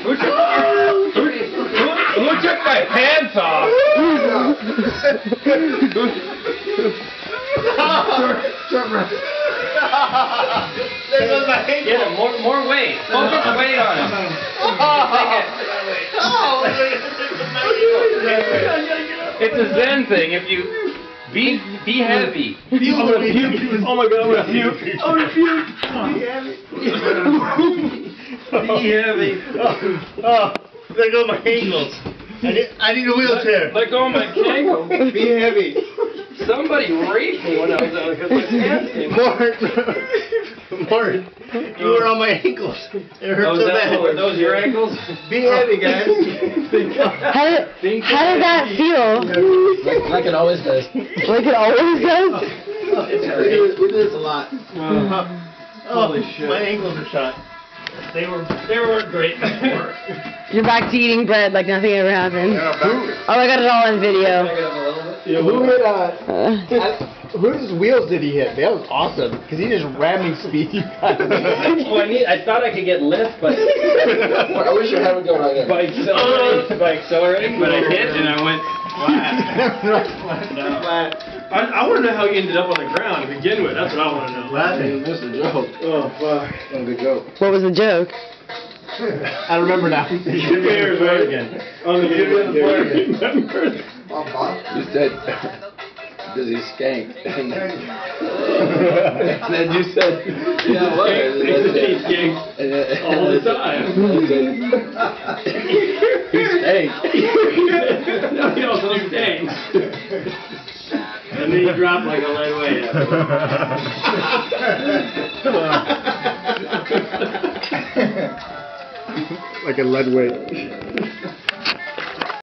Who took my pants off? There goes my ankle. Yeah, more weight. Focus the weight on it. It's a Zen thing. If you be heavy. I'm gonna puke. Oh my god, I'm gonna puke. I'm gonna puke. Be heavy. Oh, there go my ankles. I need a wheelchair. Let go of my ankle. Be heavy. Somebody raped me when I was out because my pants came off. Martin, you were on my ankles. It hurt so bad. Were those your ankles? Be heavy, guys. How did that feel? Like it always does. Like it always does? We do this a lot. Holy shit. My ankles are shot. They were great before. You're back to eating bread like nothing ever happened. Oh, I got it all on video. Whose wheels did he hit? That was awesome. Because he just rammed me speed. I thought I could get lift, but I wish your head would go right in. by accelerating, but I hit and I went flat. I want to know how you ended up on the ground to begin with. That's what I want to know. You missed a joke. Oh, fuck. That was a joke. What was the joke? I remember now. You should be here again. On the You said, does he skank? And then you said, yeah, what? He skanks all the time. He stank. No, he also stinks. And then he dropped like a lead weight Like a lead weight.